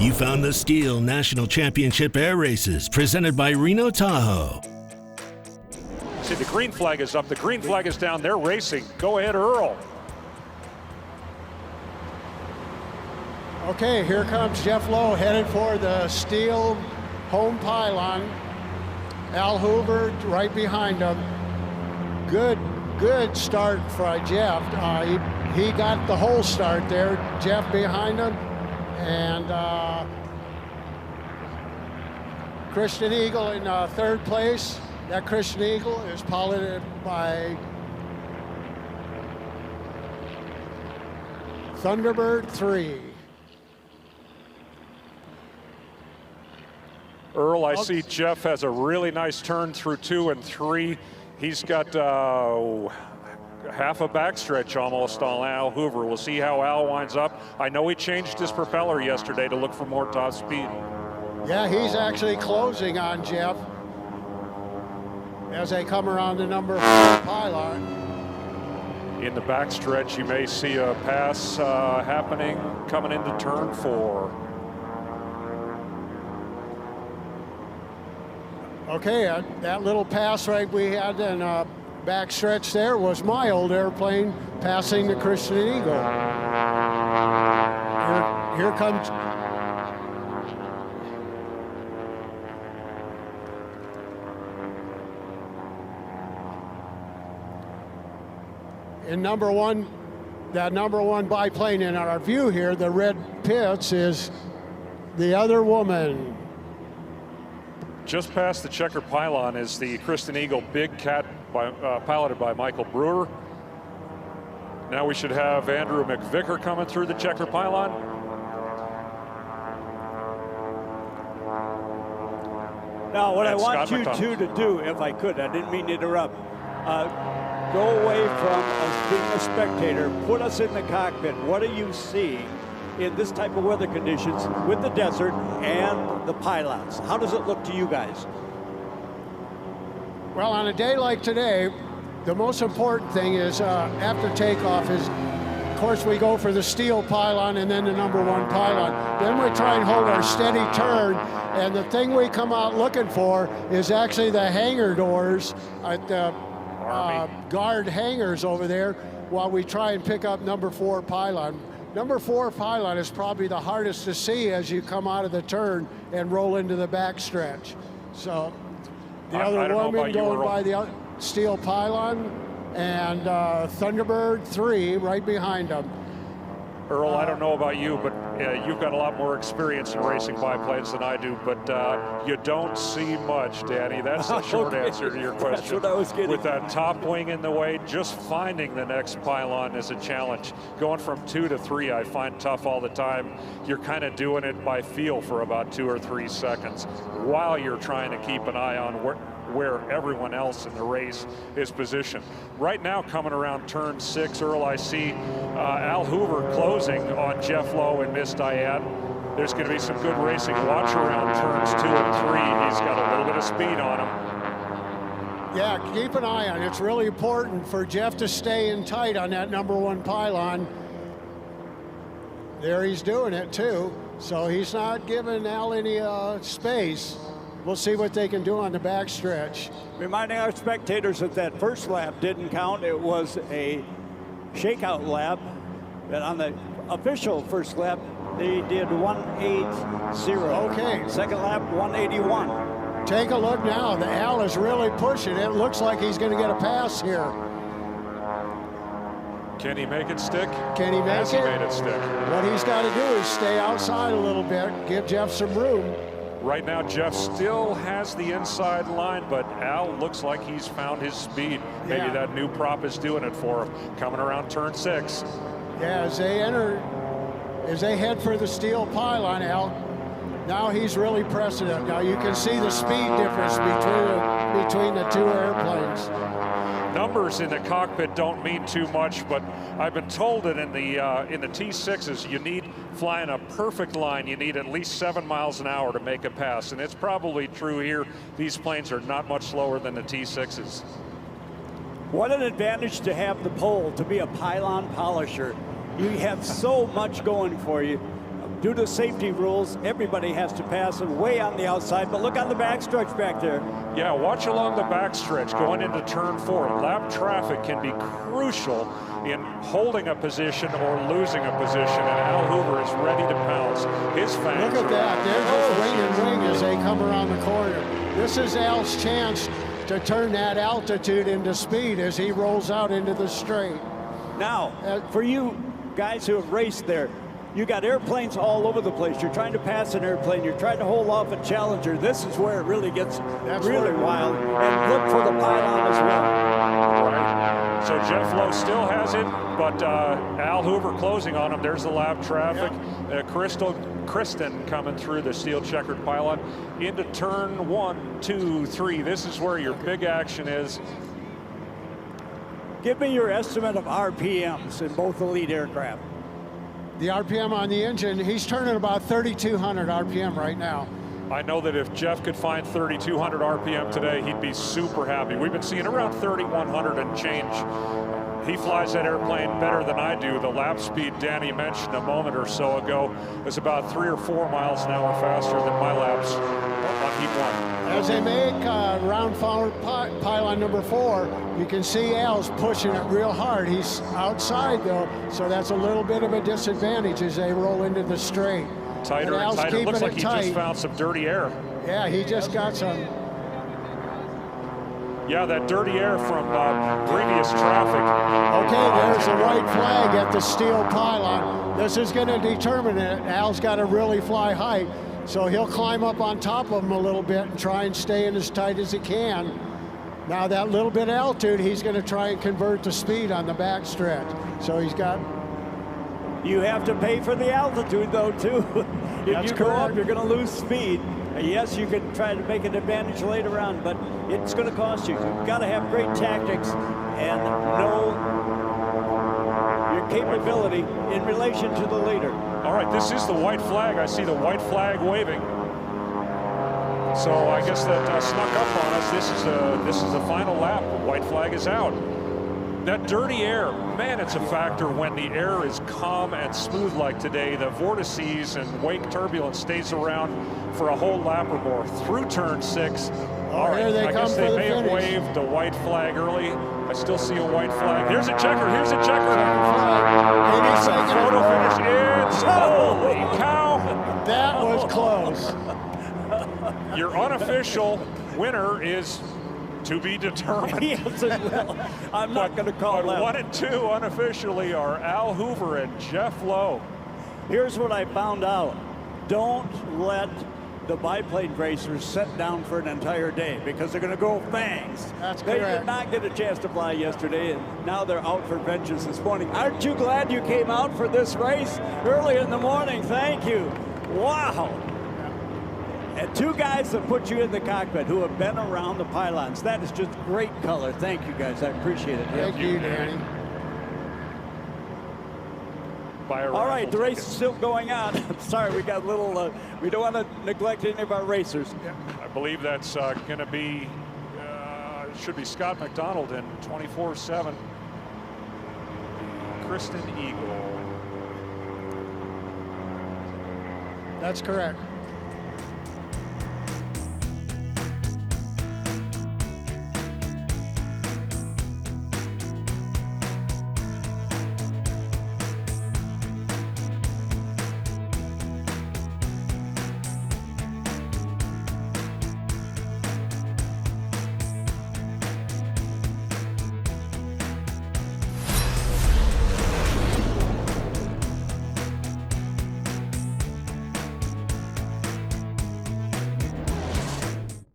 You found the STIHL National Championship Air Races presented by Reno-Tahoe. See, the green flag is up, the green flag is down, they're racing. Go ahead, Earl. Okay, here comes Jeff Lowe headed for the STIHL home pylon. Al Hoover right behind him. Good start for Jeff. He got the whole start there. Jeff behind him. And Christian Eagle in third place. That Christian Eagle is piloted by Thunderbird 3. Earl, I see Jeff has a really nice turn through 2 and 3. He's got half a backstretch almost on Al Hoover. We'll see how Al winds up. I know he changed his propeller yesterday to look for more top speed. Yeah, he's actually closing on Jeff as they come around the number 4 pylon. In the backstretch, you may see a pass happening coming into turn 4. Okay, that little pass right we had in backstretch there was my old airplane passing the Christian Eagle. Here comes. In number 1, that number 1 biplane in our view here, the red pits, is the other woman. Just past the checker pylon is the Christian Eagle Big Cat piloted by Michael Brewer. Now we should have Andrew McVicker coming through the checker pylon. Now what And I want Scott you McDonald. two to do, if I could, I didn't mean to interrupt, go away from us being a spectator, put us in the cockpit. What are you seeing in this type of weather conditions with the desert and the pylons? How does it look to you guys? Well, on a day like today, the most important thing is after takeoff is, of course, we go for the STIHL pylon and then the number 1 pylon. Then we try and hold our steady turn, and the thing we come out looking for is actually the hangar doors at the guard hangars over there while we try and pick up number 4 pylon. Number 4 pylon is probably the hardest to see as you come out of the turn and roll into the backstretch. So the other woman going by the STIHL pylon and Thunderbird 3 right behind them. Earl, I don't know about you, but you've got a lot more experience in racing biplanes than I do, but you don't see much, Danny. That's the short answer to your question. That's what I was getting. With that top wing in the way, just finding the next pylon is a challenge. Going from 2 to 3, I find tough all the time. You're kind of doing it by feel for about 2 or 3 seconds while you're trying to keep an eye on where everyone else in the race is positioned. Right now, coming around turn 6, Earl, I see Al Hoover closing on Jeff Lowe and Miss Diane. There's going to be some good racing. Watch around turns 2 and 3. He's got a little bit of speed on him. Yeah, keep an eye on it. It's really important for Jeff to stay in tight on that number 1 pylon. There he's doing it too, so he's not giving Al any space. We'll see what they can do on the backstretch. Reminding our spectators that that first lap didn't count. It was a shakeout lap. And on the official first lap, they did 180. Okay. Second lap, 181. Take a look now. The Al is really pushing. It looks like he's going to get a pass here. Can he make it stick? Can he make Has it? He made it stick. What he's got to do is stay outside a little bit, give Jeff some room. Right now, Jeff still has the inside line, but Al looks like he's found his speed. Maybe that new prop is doing it for him. Coming around turn 6. Yeah, as they head for the STIHL pylon, Al, now he's really pressing it. Now you can see the speed difference between the 2 airplanes. Numbers in the cockpit don't mean too much, but I've been told that in the T6s, you need, flying a perfect line, you need at least 7 miles an hour to make a pass, and it's probably true here. These planes are not much slower than the T6s. What an advantage to have the pole, to be a pylon polisher. You have so much going for you. due to safety rules, everybody has to pass and way on the outside, but look on the backstretch back there. Yeah, watch along the backstretch going into turn 4. Lap traffic can be crucial in holding a position or losing a position, and Al Hoover is ready to pounce. His fans. Look at that. They're just wing and wing as they come around the corner. This is Al's chance to turn that altitude into speed as he rolls out into the straight. Now, for you guys who have raced there, you got airplanes all over the place. You're trying to pass an airplane. You're trying to hold off a Challenger. This is where it really gets really wild. And look for the pylon as well. Right. So Jeff Lowe still has it, but Al Hoover closing on him. There's the lap traffic. Kristen coming through the steel checkered pylon into turn 1, 2, 3. This is where your big action is. Give me your estimate of RPMs in both elite aircraft. The RPM on the engine, he's turning about 3,200 RPM right now. I know that if Jeff could find 3,200 RPM today, he'd be super happy. We've been seeing around 3,100 and change. He flies that airplane better than I do. The lap speed Danny mentioned a moment or so ago is about 3 or 4 miles an hour faster than my laps on heat 1. As they make round forward pylon number 4, you can see Al's pushing it real hard. He's outside though, so that's a little bit of a disadvantage as they roll into the straight. Tighter and tighter. Looks like he just found some dirty air. Yeah, he just got some. Yeah, that dirty air from previous traffic. Okay, there's the white flag at the steel pylon. This is going to determine it. Al's got to really fly high, so he'll climb up on top of him a little bit and try and stay in as tight as he can. Now that little bit of altitude, he's going to try and convert to speed on the back stretch. So he's got. You have to pay for the altitude though too. If you go up, you're going to lose speed. Yes, you can try to make an advantage later on, but it's going to cost you. You've got to have great tactics and know your capability in relation to the leader. All right, this is the white flag. I see the white flag waving. So I guess that snuck up on us. This is the final lap. The white flag is out. That dirty air, man, it's a factor when the air is calm and smooth like today. The vortices and wake turbulence stays around for a whole lap or more through turn 6. All right, I guess they may have waved a white flag early. I still see a white flag. Here's a checker. Here's a checker. Photo finish. It's holy cow. That was close. Your unofficial winner is to be determined. Yes, it will. I'm not going to call that. 1 and 2 unofficially are Al Hoover and Jeff Lowe. Here's what I found out. Don't let the biplane racers sit down for an entire day because they're going to go fangs. That's correct. They did not get a chance to fly yesterday, and now they're out for vengeance this morning. Aren't you glad you came out for this race early in the morning? Thank you. Wow. And 2 guys that put you in the cockpit who have been around the pylons. That is just great color. Thank you, guys. I appreciate it. Thank you, Danny. All right, the race is still going on. I'm sorry, we got a little, we don't want to neglect any of our racers. I believe that's going to be, should be Scott McDonald in 24/7. Kristen Eagle. That's correct.